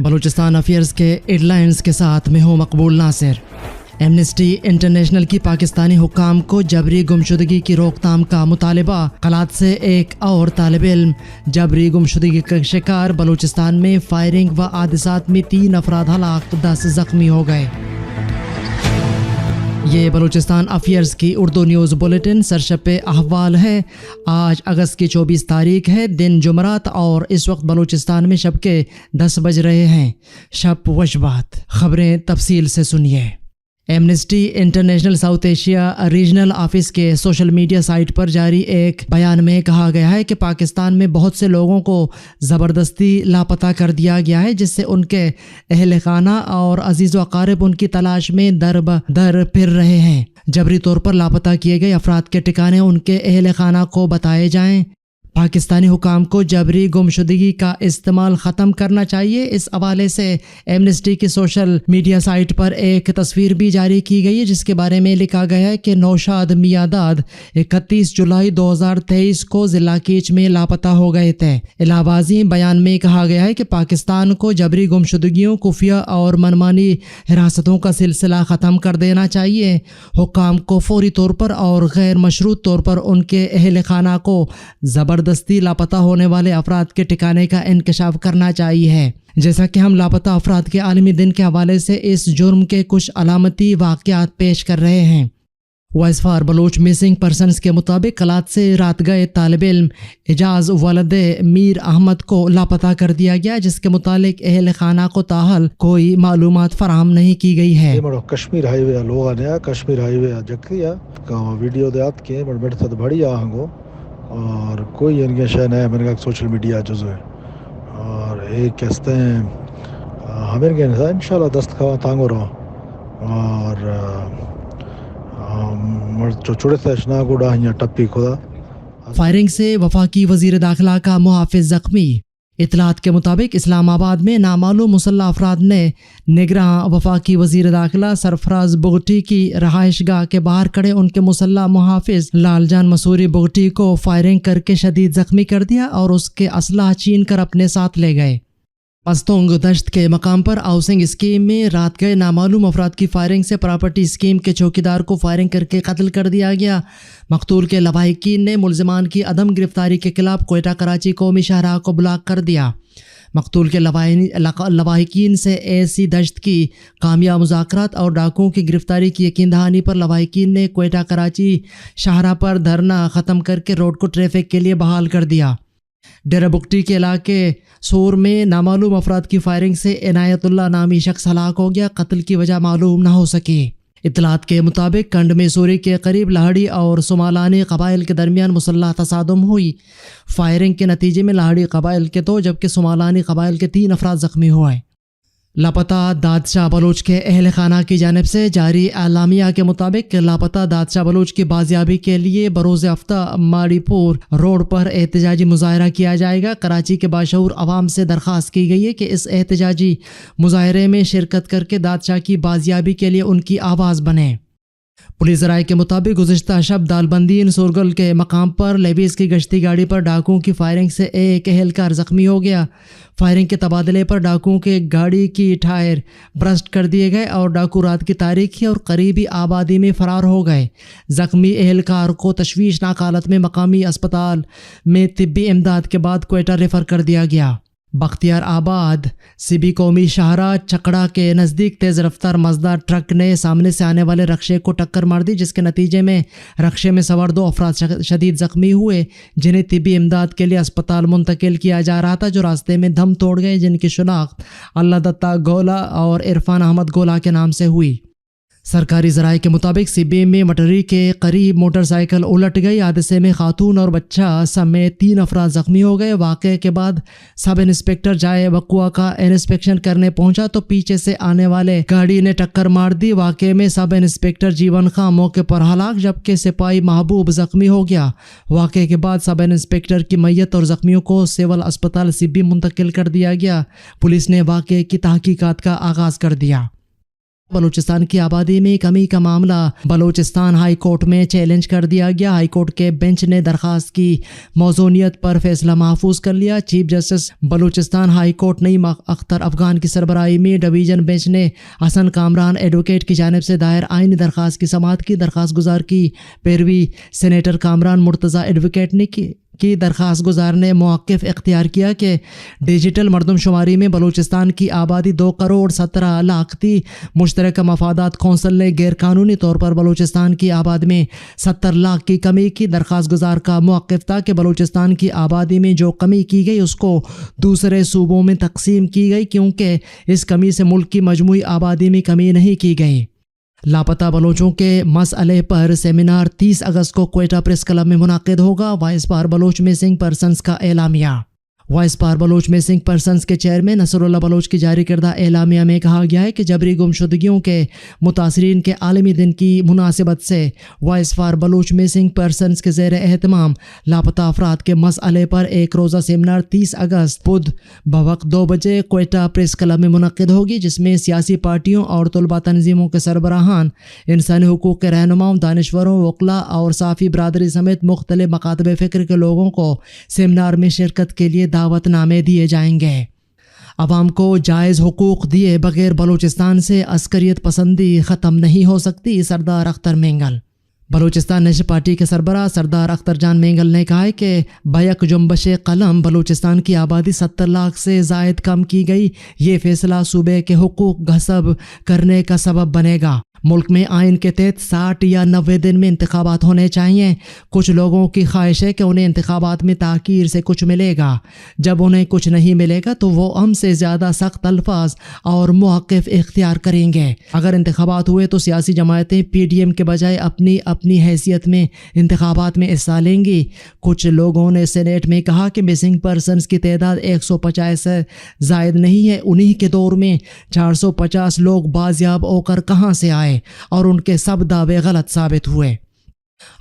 Balochistan affairs کے add lines کے ساتھ میں ہوں مقبول ناصر۔ ایمنسٹی انٹرنیشنل کی پاکستانی حکام کو جبری گمشدگی کی روک تھام کا مطالبہ۔ قلات سے ایک اور طالب علم جبری گمشدگی کا شکار۔ بلوچستان میں فائرنگ و حادثات میں 3 افراد ہلاک، 10 زخمی ہو گئے۔ یہ بلوچستان افیئرز کی اردو نیوز بلیٹن سرشپ احوال ہے۔ آج اگست کی 24 تاریخ ہے، دن جمعرات، اور اس وقت بلوچستان میں شب کے 10 بج رہے ہیں۔ شب وشبات، خبریں تفصیل سے سنیے۔ Amnesty international south Asia regional office کے سوشل میڈیا سائٹ پر جاری ایک بیان میں کہا گیا ہے کہ پاکستان میں بہت سے لوگوں کو زبردستی لاپتہ کر دیا گیا ہے، جس سے ان کے اہل خانہ اور عزیز و اقارب ان کی تلاش میں در بدر پھر رہے ہیں۔ جبری طور پر لاپتہ کیے گئے افراد کے ٹھکانے ان کے اہل خانہ کو بتائے جائیں۔ پاکستانی حکام کو جبری گمشدگی کا استعمال ختم کرنا چاہیے۔ اس حوالے سے ایمنسٹی کی سوشل میڈیا سائٹ پر ایک تصویر بھی جاری کی گئی ہے، جس کے بارے میں لکھا گیا ہے کہ نوشاد میاداد 31 جولائی 2023 کو ضلع کیچ میں لاپتہ ہو گئے تھے۔ علاوہ ازیں بیان میں کہا گیا ہے کہ پاکستان کو جبری گمشدگیوں، خفیہ اور منمانی حراستوں کا سلسلہ ختم کر دینا چاہیے۔ حکام کو فوری طور پر اور غیر مشروط طور پر ان کے اہل خانہ کو زبردستی لاپتہ ہونے والے افراد کے ٹھکانے کا انکشاف کرنا چاہیے۔ جیسا کہ ہم لاپتہ افراد کے عالمی دن کے حوالے سے اس جرم کے کچھ علامتی واقعات پیش کر رہے ہیں۔ Voice for Baloch missing persons کے مطابق قلات سے رات گئے طالب علم اعجاز ولد میر احمد کو لاپتہ کر دیا گیا، جس کے متعلق اہل خانہ کو تاحال کوئی معلومات فراہم نہیں کی گئی ہے۔ کشمیر ہائی وے لوگ نے کشمیر ہائی وے جکیا ویڈیو دیات کے بڑے تھا بڑی آہنگو اور کوئی ان کے شے نہیں میں نے سوشل میڈیا جزو ہے اور ایک کہتے ہیں ہمیں کہ انشاءاللہ دست کھوا تانگو رہو اور چوڑے سے اشنا گوڑا یا ٹپی خدا۔ فائرنگ سے وفاقی وزیر داخلہ کا محافظ زخمی۔ اطلاعات کے مطابق اسلام آباد میں نامعلوم مسلح افراد نے نگراں وفاقی وزیر داخلہ سرفراز بگٹی کی رہائش گاہ کے باہر کھڑے ان کے مسلح محافظ لال جان مسوری بگٹی کو فائرنگ کر کے شدید زخمی کر دیا اور اس کے اسلحہ چھین کر اپنے ساتھ لے گئے۔ پستونگ دشت کے مقام پر ہاؤسنگ اسکیم میں رات گئے نامعلوم افراد کی فائرنگ سے پراپرٹی اسکیم کے چوکیدار کو فائرنگ کر کے قتل کر دیا گیا۔ مقتول کے لواحقین نے ملزمان کی عدم گرفتاری کے خلاف کوئٹہ کراچی قومی شاہراہ کو بلاک کر دیا۔ مقتول کے لواحقین سے ایسی دشت کی کامیاب مذاکرات اور ڈاکوؤں کی گرفتاری کی یقین دہانی پر لواحقین نے کوئٹہ کراچی شاہراہ پر دھرنا ختم کر کے روڈ کو ٹریفک کے لیے بحال کر دیا۔ ڈیرہ بگٹی کے علاقے سور میں نامعلوم افراد کی فائرنگ سے عنایت اللہ نامی شخص ہلاک ہو گیا۔ قتل کی وجہ معلوم نہ ہو سکی۔ اطلاعات کے مطابق کنڈ میں سوری کے قریب لاہڑی اور سمالانی قبائل کے درمیان مسلح تصادم ہوئی۔ فائرنگ کے نتیجے میں لاہڑی قبائل کے 2 جبکہ سمالانی قبائل کے 3 افراد زخمی ہوئے۔ لاپتہ دادشاہ بلوچ کے اہل خانہ کی جانب سے جاری اعلامیہ کے مطابق لاپتہ دادشاہ بلوچ کی بازیابی کے لیے بروز ہفتہ ماڑی پور روڈ پر احتجاجی مظاہرہ کیا جائے گا۔ کراچی کے باشعور عوام سے درخواست کی گئی ہے کہ اس احتجاجی مظاہرے میں شرکت کر کے دادشاہ کی بازیابی کے لیے ان کی آواز بنیں۔ پولیس رائے کے مطابق گزشتہ شب دالبندین سورگل کے مقام پر لیویز کی گشتی گاڑی پر ڈاکوؤں کی فائرنگ سے ایک اہلکار زخمی ہو گیا۔ فائرنگ کے تبادلے پر ڈاکوؤں کے گاڑی کی ٹائر برسٹ کر دیے گئے اور ڈاکو رات کی تاریخی اور قریبی آبادی میں فرار ہو گئے۔ زخمی اہلکار کو تشویشناک حالت میں مقامی اسپتال میں طبی امداد کے بعد کوئٹہ ریفر کر دیا گیا۔ بختیار آباد سبی قومی شاہراہ چکڑا کے نزدیک تیز رفتار مزدہ ٹرک نے سامنے سے آنے والے رکشے کو ٹکر مار دی، جس کے نتیجے میں رکشے میں سوار 2 افراد شدید زخمی ہوئے، جنہیں طبی امداد کے لیے اسپتال منتقل کیا جا رہا تھا، جو راستے میں دم توڑ گئے، جن کی شناخت اللہ دتہ گولا اور عرفان احمد گولا کے نام سے ہوئی۔ سرکاری ذرائع کے مطابق سبی میں مٹری کے قریب موٹر سائیکل الٹ گئی۔ حادثے میں خاتون اور بچہ سمیت 3 افراد زخمی ہو گئے۔ واقعے کے بعد سب انسپکٹر جائے وقوع کا انسپیکشن کرنے پہنچا تو پیچھے سے آنے والے گاڑی نے ٹکر مار دی۔ واقعے میں سب انسپکٹر جیون خان موقع پر ہلاک، جبکہ سپاہی محبوب زخمی ہو گیا۔ واقعے کے بعد سب انسپکٹر کی میت اور زخمیوں کو سول اسپتال سبی منتقل کر دیا گیا۔ پولیس نے واقعے کی تحقیقات کا آغاز کر دیا۔ بلوچستان کی آبادی میں کمی کا معاملہ بلوچستان ہائی کورٹ میں چیلنج کر دیا گیا۔ ہائی کورٹ کے بینچ نے درخواست کی موزونیت پر فیصلہ محفوظ کر لیا۔ Chief justice Balochistan high court Naeem Akhtar Afghan کی سربراہی میں ڈویژن بینچ نے حسن کامران ایڈوکیٹ کی جانب سے دائر آئینی درخواست کی سماعت کی۔ درخواست گزار کی پیروی سینیٹر کامران مرتضی ایڈوکیٹ نے کی درخواست گزار نے موقف اختیار کیا کہ ڈیجیٹل مردم شماری میں بلوچستان کی آبادی 2.17 تھی۔ مشترکہ مفادات کونسل نے غیر قانونی طور پر بلوچستان کی آبادی میں 70 لاکھ کی کمی کی۔ درخواست گزار کا موقف تھا کہ بلوچستان کی آبادی میں جو کمی کی گئی اس کو دوسرے صوبوں میں تقسیم کی گئی، کیونکہ اس کمی سے ملک کی مجموعی آبادی میں کمی نہیں کی گئی۔ لاپتہ بلوچوں کے مسئلے پر سیمینار 30 اگست کو کوئٹہ پریس کلب میں منعقد ہوگا۔ Voice for Baloch missing persons کا اعلامیہ۔ Voice for Baloch missing persons کے چیئرمین نصر اللہ بلوچ کی جاری کردہ اعلامیہ میں کہا گیا ہے کہ جبری گمشدگیوں کے متاثرین کے عالمی دن کی مناسبت سے voice for Baloch missing persons کے زیر اہتمام لاپتہ افراد کے مسئلے پر ایک روزہ سیمینار 30 اگست بدھ بوقت 2 بجے کوئٹہ پریس کلب میں منعقد ہوگی، جس میں سیاسی پارٹیوں اور طلباء تنظیموں کے سربراہان، انسانی حقوق کے رہنماؤں، دانشوروں، وکلاء اور صحافی برادری سمیت مختلف مکاتب فکر کے لوگوں کو سیمینار میں شرکت کے لیے دعوت نامے دیے جائیں گے۔ عوام کو جائز حقوق دیے بغیر بلوچستان سے عسکریت پسندی ختم نہیں ہو سکتی، سردار اختر مینگل۔ بلوچستان نیشنل پارٹی کے سربراہ سردار اختر جان مینگل نے کہا ہے کہ بیک جنبش قلم بلوچستان کی آبادی 70 لاکھ سے زائد کم کی گئی۔ یہ فیصلہ صوبے کے حقوق غصب کرنے کا سبب بنے گا۔ ملک میں آئین کے تحت 60 یا 90 دن میں انتخابات ہونے چاہیے۔ کچھ لوگوں کی خواہش ہے کہ انہیں انتخابات میں تاخیر سے کچھ ملے گا۔ جب انہیں کچھ نہیں ملے گا تو وہ ہم سے زیادہ سخت الفاظ اور موقف اختیار کریں گے۔ اگر انتخابات ہوئے تو سیاسی جماعتیں پی ڈی ایم کے بجائے اپنی حیثیت میں انتخابات میں حصہ لیں گی۔ کچھ لوگوں نے سینیٹ میں کہا کہ مسنگ پرسنز کی تعداد 150 سے زائد نہیں ہے۔ انہی کے دور میں 450 لوگ بازیاب ہو کر کہاں سے آئے اور ان کے سب دعوے غلط ثابت ہوئے۔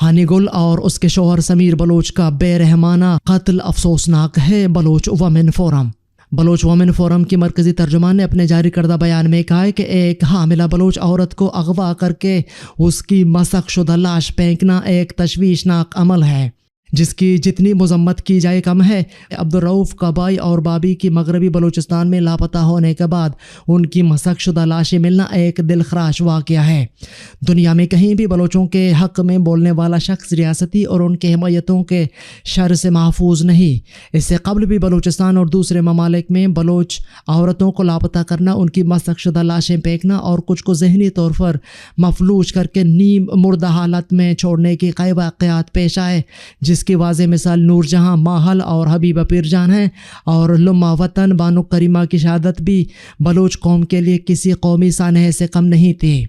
ہانی گل اور اس کے شوہر سمیر بلوچ کا بے رحمانہ قتل افسوسناک ہے۔ Baloch women forum. Baloch women forum کی مرکزی ترجمان نے اپنے جاری کردہ بیان میں کہا ہے کہ ایک حاملہ بلوچ عورت کو اغوا کر کے اس کی مسخ شدہ لاش پھینکنا ایک تشویشناک عمل ہے جس کی جتنی مذمت کی جائے کم ہے۔ عبدالرؤف کا بھائی اور بابی کی مغربی بلوچستان میں لاپتہ ہونے کے بعد ان کی مسخ شدہ لاشیں ملنا ایک دلخراش واقعہ ہے۔ دنیا میں کہیں بھی بلوچوں کے حق میں بولنے والا شخص ریاستی اور ان کے حمایتوں کے شر سے محفوظ نہیں۔ اس سے قبل بھی بلوچستان اور دوسرے ممالک میں بلوچ عورتوں کو لاپتہ کرنا، ان کی مسخ شدہ لاشیں پھینکنا اور کچھ کو ذہنی طور پر مفلوج کر کے نیم مردہ حالت میں چھوڑنے کی کئی واقعات پیش آئے، جس کی واضح مثال نور جہاں ماحل اور حبیبہ پیر جان ہے، اور لمہ وطن بانو کریمہ کی شہادت بھی بلوچ قوم کے لیے کسی قومی سانحے سے کم نہیں تھی۔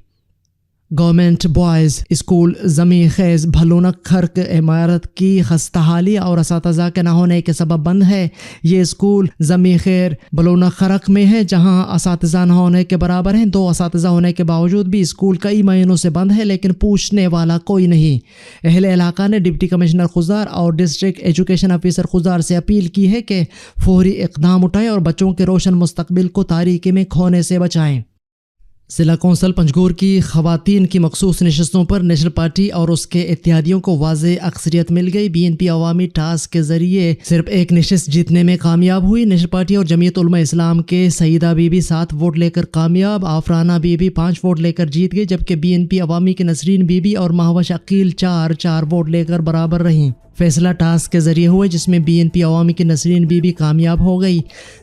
گورنمنٹ بوائز اسکول زمیں خیز بھلونک خرق عمارت کی خستہ حالی اور اساتذہ کے نہ ہونے کے سبب بند ہے۔ یہ اسکول زمیں خیر بھلونک خرق میں ہے، جہاں اساتذہ نہ ہونے کے برابر ہیں۔ 2 اساتذہ ہونے کے باوجود بھی اسکول کئی مہینوں سے بند ہے، لیکن پوچھنے والا کوئی نہیں۔ اہل علاقہ نے ڈپٹی کمشنر خضدار اور ڈسٹرکٹ ایجوکیشن آفیسر خضدار سے اپیل کی ہے کہ فوری اقدام اٹھائیں اور بچوں کے روشن مستقبل کو تاریکی میں کھونے سے بچائیں۔ ضلع کونسل پنجگور کی خواتین کی مخصوص نشستوں پر نیشنل پارٹی اور اس کے اتحادیوں کو واضح اکثریت مل گئی۔ بی این پی عوامی ٹاسک کے ذریعے صرف ایک نشست جیتنے میں کامیاب ہوئی۔ نیشنل پارٹی اور جمعیت علماء اسلام کے سعیدہ بی بی 7 ووٹ لے کر کامیاب، آفرانہ بی بی 5 ووٹ لے کر جیت گئی، جبکہ بی این پی عوامی کی نسرین بی بی اور مہوش عقیل 4 ووٹ لے کر برابر رہیں۔ فیصلہ ٹاسک کے ذریعے ہوئے، جس میں بی این پی عوامی کی نسرین بی بی کامیاب ہو گئی۔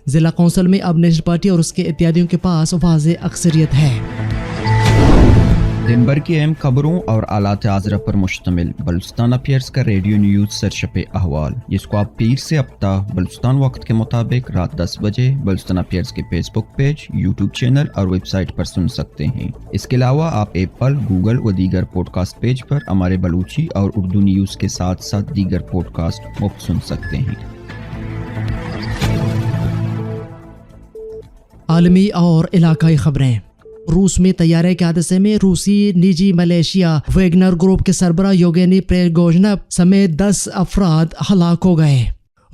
ضلع کونسل میں اب نیشنل پارٹی اور اس کے اتحادیوں کے پاس واضح اکثریت ہے۔ دن بھر کی اہم خبروں اور آلات حاضرہ پر مشتمل بلوچستان افیئرز کا ریڈیو نیوز سرشپ احوال، جس کو آپ پیر سے ہفتہ بلوچستان وقت کے مطابق رات 10 بجے بلوچستان افیئرز کے فیس بک پیج، یوٹیوب چینل اور ویب سائٹ پر سن سکتے ہیں۔ اس کے علاوہ آپ ایپل، گوگل و دیگر پوڈ کاسٹ پیج پر ہمارے بلوچی اور اردو نیوز کے ساتھ ساتھ دیگر پوڈ کاسٹ مفت سن سکتے ہیں۔ عالمی اور علاقائی خبریں۔ روس میں طیارے کے حادثے میں روسی نجی ملیشیا ویگنر گروپ کے سربراہ یوگینی پریگوژنو سمیت 10 افراد ہلاک ہو گئے۔